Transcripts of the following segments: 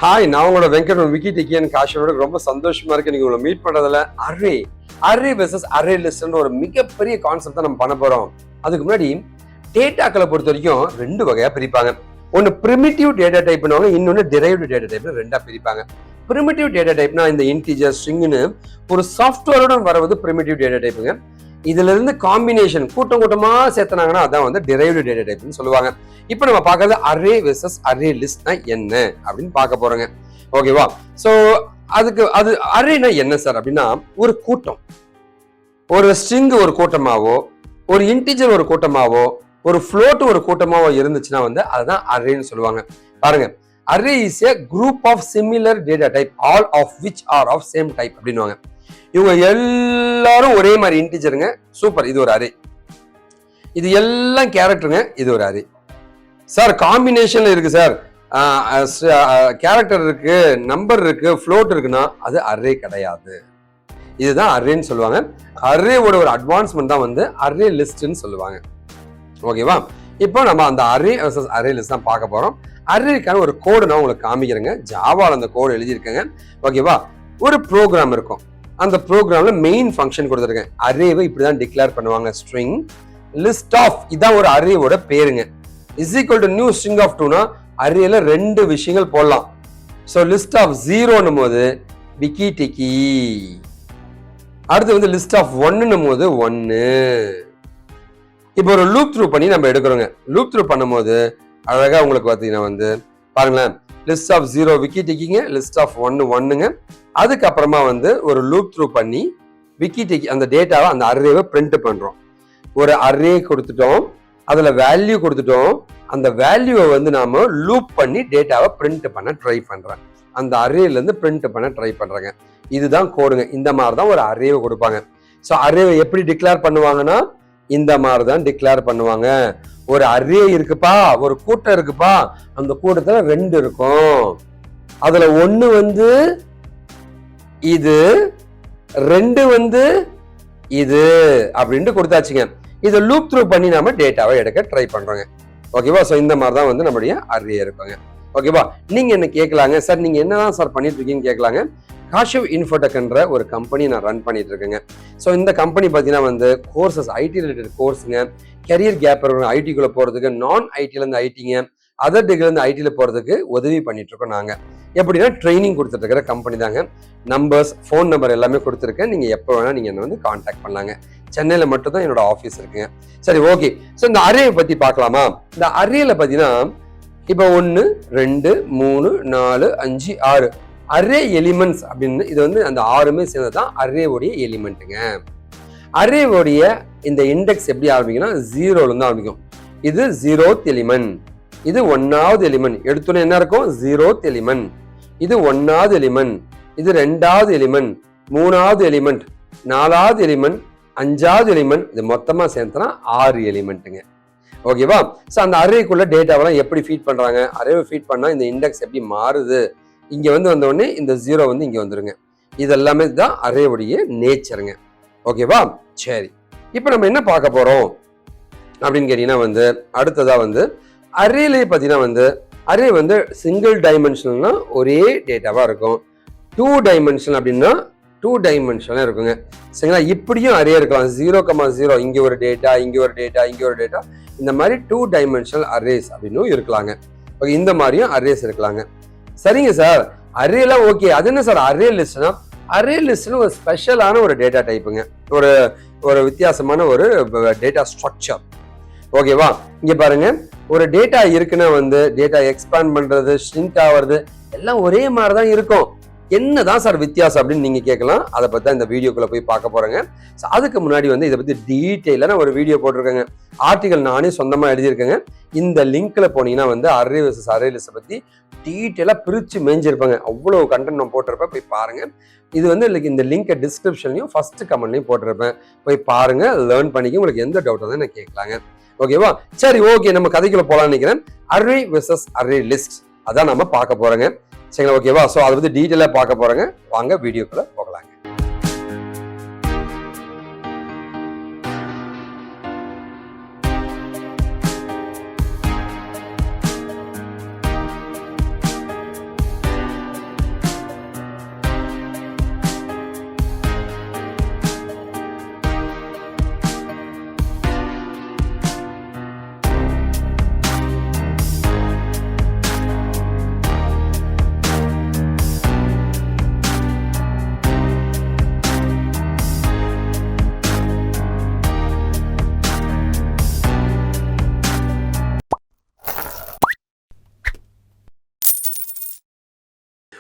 Hi, நான் உங்களோட வெங்கட் விக்கி டிக்கியன் காஷனோட ரொம்ப சந்தோஷமா இருக்கு நீங்க உங்களை மீட் பண்றதுல. அரே வெர்சஸ் அரே லிஸ்ட்ன்ற ஒரு மிகப்பெரிய கான்செப்ட் தான் நம்ம பண்ண போறோம். அதுக்கு முன்னாடி டேட்டாக்களை பொறுத்த வரைக்கும் ரெண்டு வகையா பிரிப்பாங்க. ஒன்னு பிரிமிட்டிவ் டேட்டா டைப்னுவாங்க, இன்னொன்னு டிரைவ்டு டேட்டா டைப்னு ரெண்டா பிரிப்பாங்க. பிரிமிட்டிவ் டேட்டா டைப்னா இந்த இன்டிஜர் ஸ்ட்ரிங்னு ஒரு சாஃப்ட்வேரோட வரவது பிரிமிட்டிவ் டேட்டா டைப்புங்க. இதுல இருந்து காம்பினேஷன் கூட்டமா சேர்த்தனாங்கன்னா அதான் வந்து டிரைவ்டு டேட்டா டைப்னு சொல்லுவாங்க. இப்போ நம்ம பார்க்கறது அரே வெர்சஸ் அரே லிஸ்ட்னா என்ன அப்படின்னு பார்க்க போறோங்க. ஓகேவா? சோ அது அரேனா என்ன சார் அப்படின்னா, ஒரு கூட்டம், ஒரு ஸ்ட்ரிங் ஒரு கூட்டமாவோ, ஒரு இன்டிஜர் ஒரு கூட்டமாவோ, ஒரு ஃப்ளோட் ஒரு கூட்டமாவோ இருந்துச்சுன்னா வந்து அதுதான் அரேன்னு சொல்லுவாங்க. பாருங்க, array is a group of similar data type all of which are of same type அப்படின்னுவாங்க. இவங்க எல்லாரும் ஒரே மாதிரி இன்டிஜருங்க, சூப்பர், இது ஒரு அரே. இது எல்லாம் கேரக்டருங்க, இது ஒரு அரே. சார் காம்பினேஷன்ல இருக்கு சார், கேரக்டர் இருக்கு, நம்பர் இருக்கு, ஃப்ளோட் இருக்குன்னா அது அரே கிடையாது. இதுதான் அரேன்னு சொல்லுவாங்க. அரேவோட ஒரு அட்வான்ஸ்மெண்ட் தான் வந்து அரே லிஸ்ட்னு சொல்லுவாங்க. ஓகேவா? இப்போ நம்ம அந்த அரே வெர்சஸ் அரே லிஸ்ட் தான் பார்க்க போறோம். அரேக்கான ஒரு கோடு நான் உங்களுக்கு காமிக்கிறேங்க. ஜாவால அந்த கோடு எழுதியிருக்கேங்க. ஓகேவா? ஒரு ப்ரோக்ராம் இருக்கும். அந்த ப்ரோக்ராம்ல மெயின் ஃபங்க்ஷன் கொடுத்துருக்கேன். அரேவை இப்படிதான் டிக்ளேர் பண்ணுவாங்க. ஸ்ட்ரிங் லிஸ்ட் ஆஃப், இதான் ஒரு அரேவோட பேருங்க. Is equal to new string of 2னா அரேல ரெண்டு விஷயங்கள் போடலாம். ஸோ லிஸ்ட் ஆஃப் 0ன்னும் போது விக்கி டிக்கி, அடுத்து வந்து லிஸ்ட் ஆஃப் 1ன்னும் போது 1. இப்போ ஒரு லூப் த்ரூ பண்ணி நம்ம எடுக்கிறோங்க. லூப் த்ரூ பண்ணும்போது அழகா உங்களுக்கு பார்த்தீங்கன்னா வந்து பாருங்களேன், லிஸ்ட் ஆஃப் 0 விக்கி டிக்கிங்க, லிஸ்ட் ஆஃப் 1 1ங்க. அதுக்கப்புறமா வந்து ஒரு லூப் த்ரூ பண்ணி விக்கி டிக்கி அந்த டேட்டாவை அந்த அரேவை பிரிண்ட் பண்றோம். ஒரு அரே கொடுத்துட்டோம், அதுல வேல்யூ கொடுத்துட்டோம், அந்த வேல்யூவை வந்து நாம லூப் பண்ணி டேட்டாவை பிரிண்ட் பண்ண ட்ரை பண்றேன். அந்த அரேல இருந்து பிரிண்ட் பண்ண ட்ரை பண்றேங்க. இதுதான் கோடுங்க. இந்த மாதிரி தான் ஒரு அரேவை கொடுப்பாங்க. ஸோ அரேவை எப்படி டிக்ளேர் பண்ணுவாங்கன்னா இந்த மாதிரி தான் டிக்ளேர் பண்ணுவாங்க. ஒரு அரே இருக்குப்பா, ஒரு கூட்டம் இருக்குப்பா, அந்த கூட்டத்துல 2 இருக்கும். அதுல 1 வந்து இது, 2 வந்து இது அப்படின்ட்டு கொடுத்தாச்சுங்க. இதை லூப் த்ரூ பண்ணி நாம டேட்டாவை எடுக்க ட்ரை பண்றோங்க. ஓகேவா? ஸோ இந்த மாதிரி தான் வந்து நம்மளுடைய அரே இருக்குங்க. ஓகேவா? நீங்க என்ன கேட்கலாங்க, சார் நீங்க என்னதான் சார் பண்ணிட்டு இருக்கீங்கன்னு கேட்கலாங்க. காஷிவ் இன்ஃபோடெக்ன்ற ஒரு கம்பெனி நான் ரன் பண்ணிட்டு இருக்கேங்க. ஸோ இந்த கம்பெனி பார்த்தீங்கன்னா வந்து கோர்சஸ், ஐடி ரிலேட்டட் கோர்ஸுங்க, கெரியர் கேப் ஐடிக்குள்ள போறதுக்கு, நான் ஐடிலேருந்து ஐடிங்க, அதர் டிகிரிலேருந்து ஐடியில் போறதுக்கு உதவி பண்ணிட்டு இருக்கோம் நாங்க. எப்படின்னா ட்ரைனிங் கொடுத்துட்டு இருக்கிற கம்பெனி தாங்க. நம்பர்ஸ், ஃபோன் நம்பர் எல்லாமே கொடுத்துருக்கேன். நீங்க எப்போ வேணா நீங்க என்ன வந்து கான்டாக்ட் பண்ணலாங்க. சென்னையில மட்டும் தான் என்னோட ஆஃபீஸ் இருக்குங்க. சரி, ஓகே. ஸோ இந்த அரே பத்தி பார்க்கலாமா? இந்த அரேல பார்த்தீங்கன்னா இப்போ 1 2 3 4 5 6 அரே எலிமெண்ட்ஸ் அப்படின்னு, இது வந்து அந்த 6மே சேர்ந்ததான் அரேவுடைய எலிமெண்ட்டுங்க. அரேவுடைய இந்த இண்டெக்ஸ் எப்படி ஆரம்பிக்கும்னா 0ல இருந்து ஆரம்பிக்கும். இது 0th எலிமெண்ட், இது 1வது எலிமெண்ட். எடுத்தோன்னே என்ன இருக்கும்? 0th element. இது 1வது எலிமெண்ட், இது 2வது எலிமெண்ட், 3வது எலிமெண்ட், 4வது எலிமெண்ட், 5வது எலிமெண்ட். இது மொத்தமா சேர்த்தனா 6 எலிமெண்ட்டுங்க. ஓகேவா? ஸோ அந்த அரேக்குள்ள டேட்டாவெல்லாம் எப்படி ஃபீட் பண்றாங்க, அரேவை ஃபீட் பண்ணா இந்த இண்டெக்ஸ் எப்படி மாறுது, இங்க வந்து வந்த உடனே இந்த 0 வந்து இங்க வந்துருங்க. இது எல்லாமே தான் அரேவுடைய நேச்சருங்க. ஓகேவா? சரி, இப்போ நம்ம என்ன பார்க்க போறோம் அப்படின்னு கேட்டீங்கன்னா வந்து அடுத்ததா வந்து அரேலே பார்த்தீங்கன்னா வந்து அரே வந்து சிங்கிள் டைமென்ஷனல்னா ஒரே டேட்டாவா இருக்கும். 2 டைமென்ஷனல் அப்படின்னா 2 டைமென்ஷனலா இருக்குங்க. சரிங்களா? இப்படியும் அரே இருக்கலாம். 0,0 இங்க ஒரு டேட்டா, இங்க ஒரு டேட்டா, இங்க ஒரு டேட்டா, இந்த மாதிரி 2 டைமென்ஷனல் அரேஸ் அப்படின்னு இருக்கலாங்க. ஓகே, இந்த மாதிரியும் அரேஸ் இருக்கலாங்க. சரிங்க சார், அரேலாம் ஓகே. அது என்ன சார் அரே லிஸ்ட்னா? அரே லிஸ்ட்னு ஒரு ஸ்பெஷலான ஒரு டேட்டா டைப்புங்க, ஒரு வித்தியாசமான ஒரு டேட்டா ஸ்ட்ரக்சர். ஓகேவா? இங்க பாருங்க, ஒரு டேட்டா இருக்குன்னா வந்து டேட்டா எக்ஸ்பேண்ட் பண்றது, ஷ்ரிங்க் ஆகிறது எல்லாம் ஒரே மாதிரி தான் இருக்கும். என்னதான் சார் வித்தியாசம் அப்படின்னு நீங்க கேட்கலாம். அதை பத்தி தான் இந்த வீடியோக்குள்ள போய் பார்க்க போறேங்க. அதுக்கு முன்னாடி வந்து இதை பத்தி டீட்டெயிலான ஒரு வீடியோ போட்டிருக்கேங்க. ஆர்டிகல் நானே சொந்தமா எழுதியிருக்கேங்க. இந்த லிங்க்ல போனீங்கன்னா வந்து அரே வெர்சஸ் அரே லிஸ்ட் பத்தி டீட்டெயிலா பிரிச்சு மேஞ்சிருப்பாங்க. அவ்வளவு கண்டென்ட் நான் போட்டிருப்பேன், போய் பாருங்க. இது வந்து இந்த லிங்கை டிஸ்கிரிப்ஷன்லயும் ஃபர்ஸ்ட் கமெண்ட்லயும் போட்டிருப்பேன், போய் பாருங்க, லேர்ன் பண்ணிக்க. உங்களுக்கு எந்த டவுட் வந்து நான் கேட்கலாங்க. ஓகேவா? சரி, ஓகே, நம்ம கதைக்குள்ள போலாம்னு நினைக்கிறேன். அரே வெர்சஸ் அரே லிஸ்ட் அதான் நம்ம பார்க்க போறோங்க. சரிங்களா? ஓகேவா? ஸோ அதை பத்தி டீட்டெயிலா பார்க்க போறேங்க. வாங்க வீடியோக்குள்ள போகலாங்க.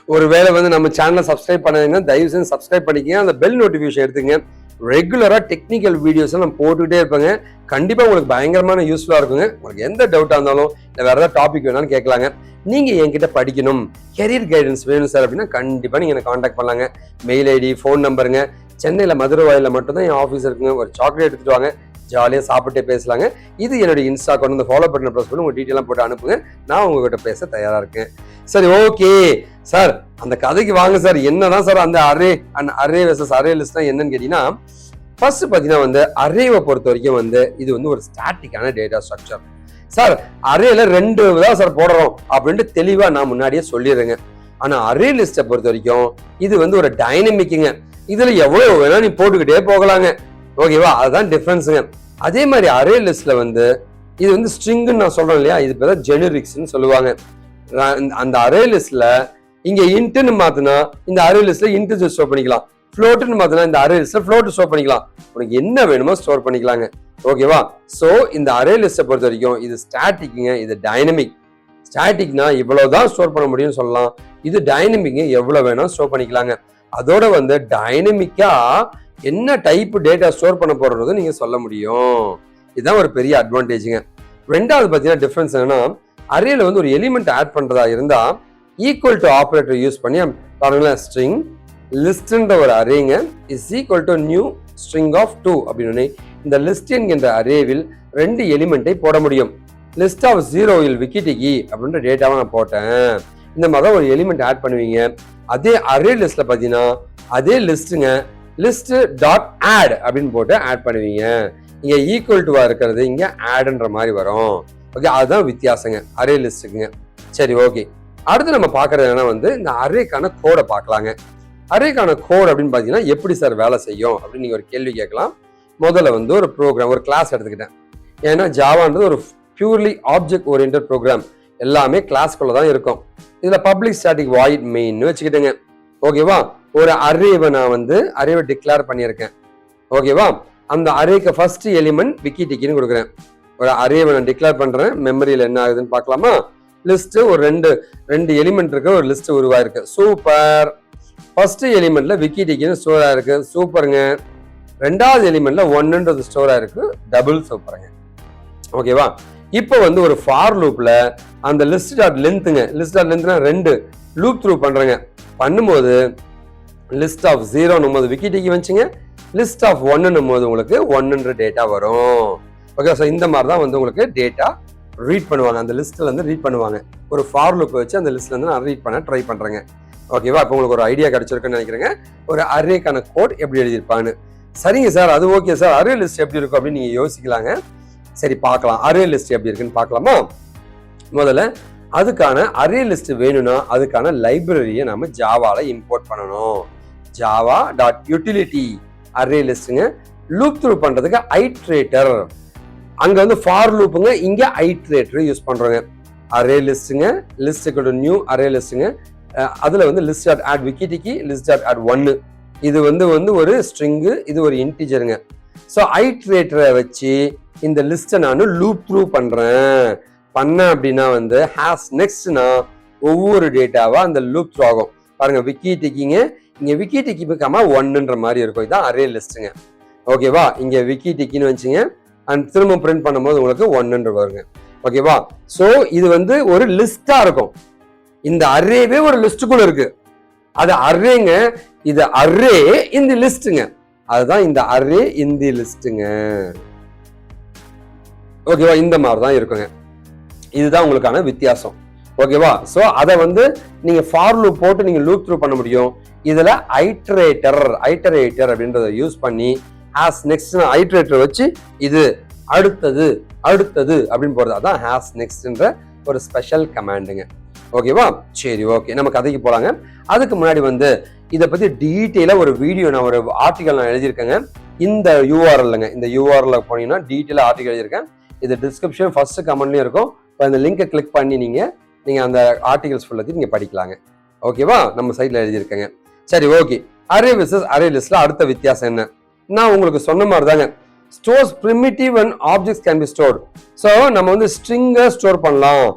ஒருவேளை வந்து நம்ம சேனலை சப்ஸ்கிரைப் பண்ணாங்கன்னா தயவு செஞ்சு சப்ஸ்கிரைப் பண்ணிக்கங்க, அந்த பெல் நோட்டிஃபிகேஷன் எடுத்துங்க. ரெகுலரா டெக்னிக்கல் வீடியோஸ் நான் போட்டுக்கிட்டே இருப்பேங்க. கண்டிப்பா உங்களுக்கு பயங்கரமான யூஸ்ஃபுல்லா இருக்குங்க. உங்களுக்கு எந்த டவுட்டா இருந்தாலும் இல்லை வேற ஏதாவது டாபிக் வேணாலும் கேட்கலாங்க. நீங்க என்கிட்ட படிக்கணும், கெரியர் கைடன்ஸ் வேணும் சார் அப்படின்னா கண்டிப்பா நீங்க என்ன காண்டாக்ட் பண்ணலாங்க. மெயில் ஐடி, ஃபோன் நம்பருங்க. சென்னையில மதுரை வாயில மட்டும்தான் என் ஆஃபீஸ் இருக்குங்க. ஒரு சாக்லேட் எடுத்துட்டு வாங்க, ஜாலியாக சாப்பிட்டே பேசலாங்க. இது என்னுடைய இன்ஸ்டா அக்கௌண்ட், இந்த ஃபாலோ பட்டனை ப்ரெஸ் பண்ணி உங்க டீட்டெயிலாம் போட்டு அனுப்புங்க. நான் உங்ககிட்ட பேச தயாரா இருக்கேன். சரி, ஓகே சார், அந்த கதைக்கு வாங்க சார். என்னதான் சார் அந்த array and array versus array லிஸ்ட்னா என்னன்னு கேட்டீங்கன்னா, ஃபர்ஸ்ட் பார்த்தீங்கன்னா வந்து அரேவை பொறுத்த வரைக்கும் வந்து இது வந்து ஒரு ஸ்டாட்டிக்கான டேட்டா ஸ்ட்ரக்சர். சார் அரேல 2 தான் சார் போடுறோம் அப்படின்ட்டு தெளிவா நான் முன்னாடியே சொல்லிடுறேங்க. ஆனா அரே லிஸ்ட்டை பொறுத்த வரைக்கும் இது வந்து ஒரு டைனமிக்குங்க. இதுல எவ்வளவு வேணா நீ போட்டுக்கிட்டே போகலாங்க. ஓகேவா, அதுதான் டிஃபரன்ஸுங்க. அதே மாதிரி அரே லிஸ்ட்ல வந்து இது வந்து ஸ்ட்ரிங்னு நான் சொல்றேன் இல்லையா, இது பேர் ஜெனரிக்ஸ்ன்னு சொல்லுவாங்க. அந்த அரே லிஸ்ட்ல இங்க இன்ட்னு மாத்தினா இந்த அரே லிஸ்ட்ல இன்ட் ஸ்டோர் பண்ணிக்கலாம், ஃப்ளோட்னு மாத்தினா இந்த அரே லிஸ்ட்ல ஃப்ளோட் ஸ்டோர் பண்ணிக்கலாம். உனக்கு என்ன வேணுமோ ஸ்டோர் பண்ணிக்கலாங்க. ஓகேவா, சோ இந்த அரே லிஸ்ட்டை பொறுத்த வரைக்கும் இது ஸ்டாட்டிக்ங்க, இது டைனமிக். ஸ்டாட்டிக்னா இவ்வளவுதான் ஸ்டோர் பண்ண முடியும்னு சொல்லலாம். இது டைனமிக், எவ்வளவு வேணா ஸ்டோர் பண்ணிக்கலாங்க. அதோட வந்து டைனமிக்கா என்ன டைப் டேட்டா ஸ்டோர் பண்ண போறது நீங்க சொல்ல முடியும். இதுதான் ஒரு பெரிய அட்வான்டேஜுங்க. ரெண்டாவது பார்த்தீங்கன்னா டிஃபரன்ஸ் என்னன்னா, அரேல வந்து ஒரு எலிமெண்ட் ஆட் பண்றதா இருந்தா ஈக்குவல் டு ஆபரேட்டர் யூஸ் பண்ணி பாருங்களேன், ஸ்ட்ரிங் லிஸ்ட்ன்ற ஒரு அரேங்க is equal to new string of 2 அப்படின்னு இந்த லிஸ்ட் என்கின்ற அரேவில் 2 எலிமெண்ட்டை போட முடியும். லிஸ்ட் ஆஃப் 0 இல் விக்கிடிகி அப்படின்ற டேட்டாவை நான் போட்டேன். இந்த மாதிரி ஒரு எலிமெண்ட் ஆட் பண்ணுவீங்க. அதே அரே லிஸ்ட்ல பார்த்தீங்கன்னா அதே லிஸ்ட்டுங்க, லிஸ்ட் டாட் ஆட் அப்படின்னு போட்டு ஆட் பண்ணுவீங்க. இங்க ஈக்குவல் டுவா இருக்கிறது இங்க ஆட்ன்ற மாதிரி வரும். ஓகே, அதுதான் வித்தியாசங்க அரே லிஸ்ட்டுக்குங்க. சரி, ஓகே. அடுத்து நம்ம பார்க்கறது என்னன்னா வந்து இந்த அரேக்கான கோடை பார்க்கலாங்க. அரேக்கான கோட் அப்படின்னு பார்த்தீங்கன்னா எப்படி சார் வேலை செய்யும் அப்படின்னு நீங்க ஒரு கேள்வி கேட்கலாம். முதல்ல வந்து ஒரு ப்ரோக்ராம், ஒரு கிளாஸ் எடுத்துக்கிட்டேன். ஏன்னா ஜாவான்றது ஒரு பியூர்லி ஆப்ஜெக்ட் ஓரியன்டட் ப்ரோக்ராம். எல்லாமே கிளாஸ்குள்ள தான் இருக்கும். இதுல பப்ளிக் ஸ்டாட்டிக் வாய்ட் மெயின்னு வச்சுக்கிட்டேங்க. ஓகேவா, ஒரு அரேவை நான் வந்து அரேவை டிக்ளேர் பண்ணியிருக்கேன். ஓகேவா, அந்த அரேக்கு ஃபர்ஸ்ட் எலிமெண்ட் விக்கிடிகின்னு கொடுக்குறேன். ஒரு அரேவை நான் டிக்ளேர் பண்றேன். மெமரியில என்ன ஆகுதுன்னு பார்க்கலாமா? லிஸ்ட் ஒரு ரெண்டு எலிமெண்ட் இருக்கு, ஒரு லிஸ்ட் உருவாயிருக்கு. சூப்பர். ஃபர்ஸ்ட் எலிமெண்ட்ல விக்கிடிகின்னு ஸ்டோர் ஆயிருக்கு. சூப்பருங்க. ரெண்டாவது எலிமெண்ட்ல 1ன்றது ஸ்டோர் ஆயிருக்கு. டபுள் சூப்பருங்க. ஓகேவா, இப்போ வந்து ஒரு ஃபார் லூப்ல அந்த லிஸ்ட் டாட் லென்த்துங்க, லிஸ்ட் டாட் லென்த்னா 2 லூப் த்ரூ பண்றேங்க. பண்ணும்போது லிஸ்ட் ஆஃப் 0ன்னும் போது விக்கிடிகி வந்துச்சுங்க, லிஸ்ட் ஆஃப் 1ன்னும் போது உங்களுக்கு 1ன்ற டேட்டா வரும். ஓகே, ஸோ இந்த மாதிரி தான் வந்து உங்களுக்கு டேட்டா ரீட் பண்ணுவாங்க. அந்த லிஸ்ட்ல இருந்து ரீட் பண்ணுவாங்க. ஒரு ஃபார் லூப் வச்சு அந்த லிஸ்ட்ல இருந்து நான் ரீட் பண்ண ட்ரை பண்றேங்க. ஓகேவா, இப்போ உங்களுக்கு ஒரு ஐடியா கிடைச்சிருக்குன்னு நினைக்கிறேங்க. ஒரு அரேக்கான கோட் எப்படி எழுதியிருப்பான்னு. சரிங்க சார், அது ஓகே சார், அரே லிஸ்ட் எப்படி இருக்கும் அப்படின்னு நீங்க யோசிக்கலாங்க. சரி, பார்க்கலாம் அரே லிஸ்ட் எப்படி இருக்குன்னு பார்க்கலாமா? முதல்ல அதுக்கான அரே லிஸ்ட் வேணும்னா அதுக்கான லைப்ரரியை நம்ம ஜாவால இம்போர்ட் பண்ணணும். ஜாவா டாட் யூட்டிலிட்டி அரே லிஸ்ட்டுங்க. லூப் த்ரூ பண்றதுக்கு ஐட்ரேட்டர், அங்க வந்து ஃபார் லூப்புங்க, இங்க ஐட்ரேட்டர் யூஸ் பண்றோங்க. அரே லிஸ்ட்டுங்க, list equal to new array லிஸ்ட்டுங்க. அதுல வந்து லிஸ்ட் டாட் ஆட் விக்கிடிகி, லிஸ்ட் டாட் ஆட் 1. இது வந்து ஒரு ஸ்ட்ரிங்கு, இது ஒரு இன்டிஜருங்க. ஸோ ஐட்ரேட்டரை வச்சு இந்த லிஸ்ட்டை நான் லூப் த்ரூ பண்ண அப்படின்னா வந்து ஹேஸ் நெக்ஸ்ட்னா ஒவ்வொரு டேட்டாவா அந்த லூப் த்ரூ ஆகும். பாருங்க, விக்கிடிகிங்க, இங்க விக்கிடிகி பக்கமா 1ன்ற மாதிரி இருக்கும். இதான் அரே லிஸ்ட்டுங்க. ஓகேவா, இங்க விக்கிடிகின்னு வச்சுங்க, அண்ட் திரும்ப பிரிண்ட் பண்ணும்போது உங்களுக்கு 1ன்ற வருங்க. ஓகேவா, ஸோ இது வந்து ஒரு லிஸ்டா இருக்கும். இந்த அரேவே ஒரு லிஸ்டுக்குள்ள இருக்கு. அது அரேங்க, இது அரே இந்த லிஸ்ட்டுங்க. அதுதான் இந்த அரே இந்த லிஸ்ட்டுங்க. ஓகேவா, இந்த மாதிரி தான் இருக்குங்க. இதுதான் உங்களுக்கான வித்தியாசம். ஓகேவா, சோ அதை வந்து நீங்க ஃபார் லூப் போட்டு நீங்க லூப் த்ரூ பண்ண முடியும். இதுல ஐட்ரேட்டர் அப்படின்றத யூஸ் பண்ணி ஹாஸ் நெக்ஸ்ட் ஐட்ரேட்டர் வச்சு இது அடுத்தது அப்படின்னு போறது. அதான் ஹாஸ் நெக்ஸ்ட்ன்ற ஒரு ஸ்பெஷல் கமாண்டுங்க. ஓகேவா, சரி, ஓகே, நம்ம கதைக்கு போலாங்க. அதுக்கு முன்னாடி வந்து இதை பத்தி டீட்டெயிலா ஒரு வீடியோ, நான் ஒரு ஆர்டிகல் நான் எழுதியிருக்கேங்க. இந்த யூஆர்எல்ங்க, இந்த யூஆர்எல் போனீங்கன்னா டீட்டெயிலா ஆர்டிகல் எழுதியிருக்கேன். இது டிஸ்கிரிப்ஷன் ஃபர்ஸ்ட் கமெண்ட்லயும் இருக்கும். இப்போ இந்த லிங்கை கிளிக் பண்ணி நீங்க அந்த ஆர்டிகல்ஸ் ஃபுல்லாத்தையும் நீங்க படிக்கலாங்க. ஓகேவா, நம்ம சைட்ல எழுதியிருக்கேங்க. சரி, ஓகே. அரே வெர்சஸ் அரே லிஸ்ட்ல அடுத்த வித்தியாசம் என்ன? நான் உங்களுக்கு சொன்ன மாதிரி தாங்க, stores primitive and objects can be stored. So நம்ம வந்து ஸ்ட்ரிங்கை ஸ்டோர் பண்ணலாம்,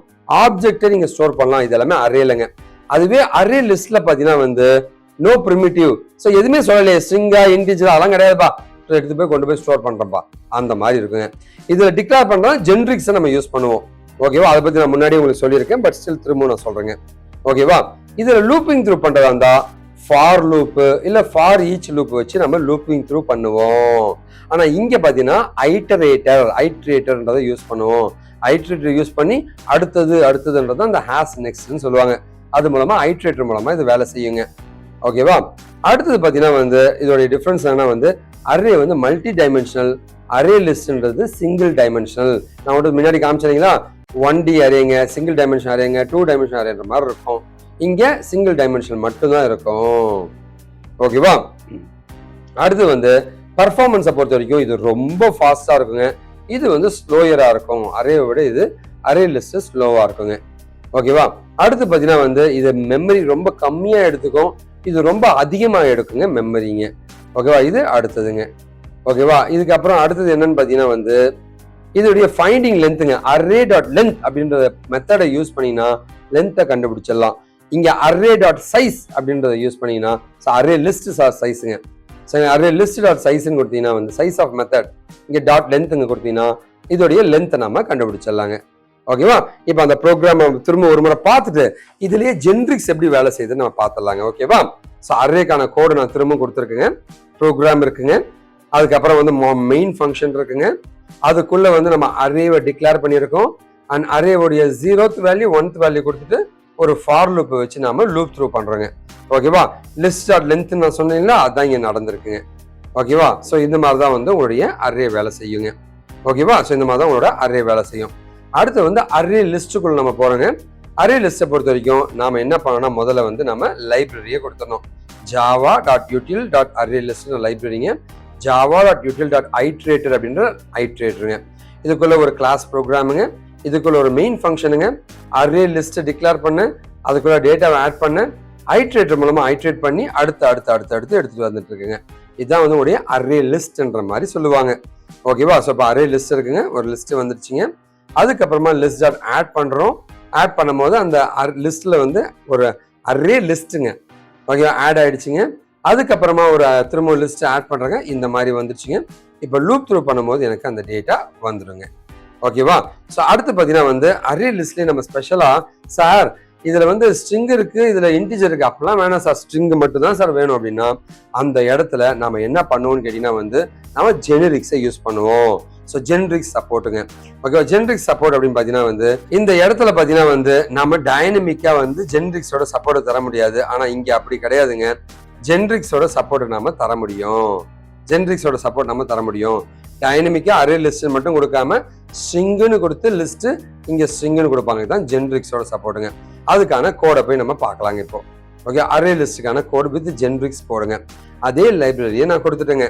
ஆப்ஜெக்டை நீங்க ஸ்டோர் பண்ணலாம். இது எல்லாமே அரேலங்க. அதுவே அரே லிஸ்ட்ல பாத்தீங்கன்னா வந்து நோ பிரிமிட்டிவ். ஸோ எதுவுமே சொல்லலையே, ஸ்ட்ரிங்கா இன்டிஜரா அதெல்லாம் கிடையாதுப்பா, எடுத்து போய் கொண்டு போய் ஸ்டோர் பண்றப்பா அந்த மாதிரி இருக்குங்க. இதுல டிக்ளேர் பண்றா ஜென்ரிக்ஸை நம்ம யூஸ் பண்ணுவோம். ஓகேவா, அதை பத்தி நான் முன்னாடி உங்களுக்கு சொல்லியிருக்கேன், பட் ஸ்டில் திரும்ப நான் சொல்றேங்க. ஓகேவா, இதுல லூப்பிங் த்ரூ பண்றதா இருந்தா ஃபார் லூப் இல்ல ஃபார் ஈச் லூப் வச்சு நம்ம லூப்பிங் த்ரூ பண்ணுவோம். ஆனா இங்க பாத்தீங்கன்னா ஐட்ரேட்டர்ன்றதை யூஸ் பண்ணுவோம். ஐட்ரேட்டர் யூஸ் பண்ணி அடுத்ததுன்றது அந்த ஹேஸ் நெக்ஸ்ட்னு சொல்லுவாங்க. அது மூலமா ஐட்ரேட்டர் மூலமா இது வேலை செய்யுங்க. ஓகேவா, அடுத்தது பாத்தீங்கன்னா வந்து இதோட டிஃபரன்ஸ் என்ன வந்து அரே வந்து மல்டி டைமென்ஷனல், அரே லிஸ்ட்ன்றது சிங்கிள் டைமென்ஷனல். நான் வந்து முன்னாடி காமிச்சீங்களா 1D அரேங்க, சிங்கிள் டைமென்ஷன் அரேங்க, 2 டைமென்ஷன் அரேன்ற மாதிரி இருக்கும். இங்க சிங்கிள் டைமென்ஷன் மட்டும்தான் இருக்கும். ஓகேவா, அடுத்து வந்து பர்ஃபார்மன்ஸை பொறுத்த வரைக்கும் இது ரொம்ப ஃபாஸ்டா இருக்குங்க. இது வந்து ஸ்லோயரா இருக்கும். அரேவை விட இது அரே லிஸ்ட் ஸ்லோவா இருக்குங்க. ஓகேவா, அடுத்து பாத்தீங்கன்னா வந்து இது மெமரி ரொம்ப கம்மியா எடுத்துக்கும், இது ரொம்ப அதிகமா எடுக்குங்க மெமரிங்க. ஓகேவா, இது அடுத்ததுங்க. ஓகேவா, இதுக்கப்புறம் அடுத்தது என்னன்னு பாத்தீங்கன்னா வந்து இதோடைய ஃபைண்டிங் லென்த்துங்க. அரே டாட் லென்த் அப்படின்ற மெத்தடை யூஸ் பண்ணினா லென்த்தை கண்டுபிடிச்சிடலாம். இங்க அரே டாட் சைஸ் அப்படின்றத யூஸ் பண்ணீங்கன்னா அரே லிஸ்ட் சைஸுங்க. சரி, அரே லிஸ்ட் டாட் சைஸ்ன்னு கொடுத்தீங்கன்னா வந்து சைஸ் ஆஃப் மெத்தட், இங்க டாட் லென்த்துங்க கொடுத்தீங்கன்னா இதோடைய லென்த்தை நம்ம கண்டுபிடிச்சிடலாங்க. ஓகேவா, இப்போ அந்த ப்ரோக்ராம் திரும்ப ஒரு முறை பார்த்துட்டு இதுலயே ஜென்ரிக்ஸ் எப்படி வேலை செய்யுதுன்னு நம்ம பார்த்துடலாங்க. ஓகேவா, ஸோ அரேக்கான கோடு நான் திரும்ப கொடுத்துருக்குங்க. ப்ரோக்ராம் இருக்குங்க, அதுக்கப்புறம் வந்து மெயின் ஃபங்க்ஷன் இருக்குங்க, அதுக்குள்ள வந்து நம்ம அரேவை டிக்ளேர் பண்ணியிருக்கோம். அண்ட் அரேவுடைய 0th வேல்யூ 1th வேல்யூ கொடுத்துட்டு ஒரு ஃபார் லூப் வச்சு நாம லூப் த்ரூ பண்றோங்க. ஓகேவா, லிஸ்ட் டாட் லென்த் நான் சொன்னீங்களா, அதான் இங்க நடந்திருக்குங்க. ஓகேவா, ஸோ இந்த மாதிரி தான் வந்து உங்களுடைய அரே வேலை செய்யுங்க. ஓகேவா, ஸோ இந்த மாதிரி தான் உங்களோட அரே வேலை செய்யும். அடுத்து வந்து அரே லிஸ்ட்டுக்குள்ள நம்ம போறோங்க. அரே லிஸ்ட்டை பொறுத்த வரைக்கும் நாம என்ன பண்ணோம்னா முதல்ல வந்து நம்ம லைப்ரரியை கொடுத்துடணும். java.util.arraylist லைப்ரரிங்க, java.util.iterator அப்படின்ற ஐட்ரேட்டருங்க. இதுக்குள்ள ஒரு கிளாஸ் ப்ரோக்ராமுங்க, இதுக்குள்ள ஒரு மெயின் ஃபங்க்ஷனுங்க, அரே லிஸ்ட்டை டிக்ளேர் பண்ண, அதுக்குள்ள டேட்டாவை ஆட் பண்ண, ஐட்ரேட்டர் மூலமா ஐட்ரேட் பண்ணி அடுத்து எடுத்துட்டு வந்துட்டு இருக்குங்க. இதுதான் வந்து உடைய அரே லிஸ்ட்ன்ற மாதிரி சொல்லுவாங்க. ஓகேவா, ஸோ இப்போ அரே லிஸ்ட் இருக்குங்க, ஒரு லிஸ்ட் வந்துருச்சுங்க. அதுக்கப்புறமா லிஸ்ட் டாட் ஆட் பண்றோம். ஆட் பண்ணும் போது அந்த லிஸ்ட்ல வந்து ஒரு அரே லிஸ்ட்டுங்க. ஓகேவா, ஆட் ஆயிடுச்சுங்க. அதுக்கப்புறமா ஒரு திரும்ப லிஸ்ட் ஆட் பண்றாங்க, இந்த மாதிரி வந்துருச்சுங்க. இப்போ லூப் த்ரூ பண்ணும்போது எனக்கு அந்த டேட்டா வந்துடுங்க. ஓகேவா, ஸோ அடுத்து பார்த்தீங்கன்னா வந்து அரே லிஸ்ட்லேயே நம்ம ஸ்பெஷலா சார் இதுல வந்து ஸ்ட்ரிங் இருக்கு, இதுல இன்டிஜர் இருக்கு, அப்பெல்லாம் வேணாம் சார், ஸ்ட்ரிங் மட்டும் தான் சார் வேணும் அப்படின்னா அந்த இடத்துல நம்ம என்ன பண்ணுவோம்னு கேட்டீங்கன்னா வந்து நம்ம ஜெனரிக்ஸை யூஸ் பண்ணுவோம். ஸோ ஜென்ரிக்ஸ் சப்போர்ட்டுங்க. ஓகேவா, ஜென்ரிக்ஸ் சப்போர்ட் அப்படின்னு பார்த்தீங்கன்னா வந்து இந்த இடத்துல பார்த்தீங்கன்னா வந்து நம்ம டைனமிக்கா வந்து ஜென்ரிக்ஸோட சப்போர்ட் தர முடியாது. ஆனால் இங்கே அப்படி கிடையாதுங்க, ஜென்ரிக்ஸோட சப்போர்ட் நம்ம தர முடியும். ஜென்ரிக்ஸோட சப்போர்ட் நம்ம தர முடியும். டைனமிக்கா அரே லிஸ்ட் மட்டும் கொடுக்காம ஸ்ட்ரிங்னு கொடுத்து லிஸ்ட் இங்க ஸ்ட்ரிங்னு கொடுப்பாங்க. இதுதான் ஜென்ரிக்ஸோட சப்போர்ட்டுங்க. அதுக்கான கோடை போய் நம்ம பார்க்கலாங்க இப்போ. ஓகே, அரே லிஸ்டுக்கான கோட் வித் ஜென்ரிக்ஸ் போடுங்க. அதே லைப்ரரியை நான் கொடுத்துட்டேங்க.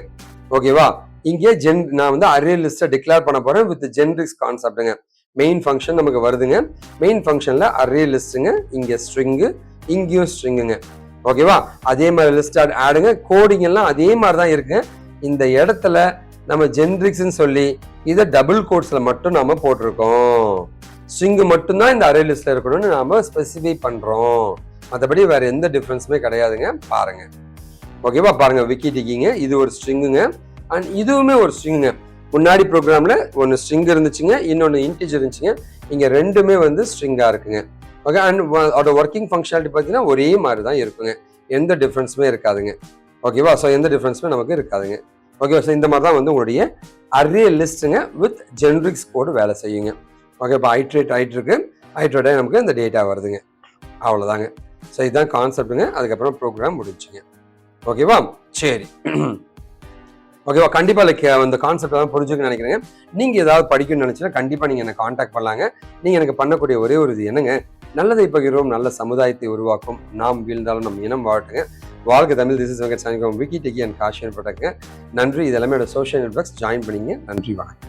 ஓகேவா, இங்கே நான் வந்து அரே லிஸ்ட்டை டிக்ளேர் பண்ண போறேன் வித் ஜென்ரிக்ஸ் கான்செப்ட்டுங்க. மெயின் ஃபங்க்ஷன் நமக்கு வருதுங்க. மெயின் ஃபங்க்ஷன்ல அரே லிஸ்ட்டுங்க, இங்க ஸ்ட்ரிங்கு, இங்கேயும் ஸ்ட்ரிங்குங்க. ஓகேவா, அதே மாதிரி லிஸ்ட் ஆடுங்க. கோடிங் எல்லாம் அதே மாதிரி தான் இருக்கு. இந்த இடத்துல நம்ம ஜென்ரிக்ஸ்ன்னு சொல்லி இதை டபுள் கோட்ஸ்ல மட்டும் நாம போட்டிருக்கோம். ஸ்ட்ரிங் மட்டும்தான் இந்த அரே லிஸ்ட்ல இருக்கணும்னு நாம ஸ்பெசிஃபை பண்றோம். மற்றபடி வேற எந்த டிஃபரன்ஸுமே கிடையாதுங்க. பாருங்க. ஓகேவா, பாருங்க, விக்கி டிக்கிங்க, இது ஒரு ஸ்ட்ரிங்குங்க, அண்ட் இதுவுமே ஒரு ஸ்ட்ரிங்குங்க. முன்னாடி ப்ரோக்ராம்ல ஒன்று ஸ்ட்ரிங் இருந்துச்சுங்க, இன்னொன்று இன்டிஜர் இருந்துச்சுங்க. இங்க ரெண்டுமே வந்து ஸ்ட்ரிங்கா இருக்குங்க. ஓகே, அண்ட் அதோட ஒர்க்கிங் ஃபங்க்ஷனாலிட்டி பார்த்தீங்கன்னா ஒரே மாதிரி தான் இருக்குங்க, எந்த டிஃபரன்ஸுமே இருக்காதுங்க. ஓகேவா, ஸோ எந்த டிஃபரன்ஸுமே நமக்கு இருக்காதுங்க. ஓகே, ஸோ இந்த மாதிரி தான் வந்து உங்களுடைய அரே லிஸ்ட்டுங்க வித் ஜென்ரிக்ஸ் கோடு வேலை செய்யுங்க. ஓகே, இப்போ ஐட்ரேட் ஆகிட்டு இருக்கு, ஐட்ரேட் ஆகி நமக்கு இந்த டேட்டா வருதுங்க. அவ்வளோதாங்க. ஸோ இதுதான் கான்செப்ட்டுங்க. அதுக்கப்புறம் ப்ரோக்ராம் முடிச்சுங்க. ஓகேவா, சரி. ஓகேவா, கண்டிப்பா லைக் இந்த கான்செப்ட் தான் புரிஞ்சுக்கணும்னு நினைக்கிறேங்க. நீங்க ஏதாவது படிக்கணும்னு நினைச்சா கண்டிப்பா நீங்க என்ன கான்டாக்ட் பண்ணலாங்க. நீங்க எனக்கு பண்ணக்கூடிய ஒரே ஒரு இது என்னங்க, நல்லதை பகிர்வோம், நல்ல சமுதாயத்தை உருவாக்கும், நாம் வீழ்ந்தாலும் நம் இனம் வாழட்டுங்க. வாழ்க தமிழ். திஸ் இஸ் வெங்கட் சாமி, விக்கி டெக்கி அண்ட் காஷியன் ப்ரொடக்ட்ங்க. நன்றி. இது எல்லாமே என்னோட சோஷியல் நெட்வொர்க்ஸ் ஜாயின் பண்ணிங்க. நன்றி, வணக்கம்.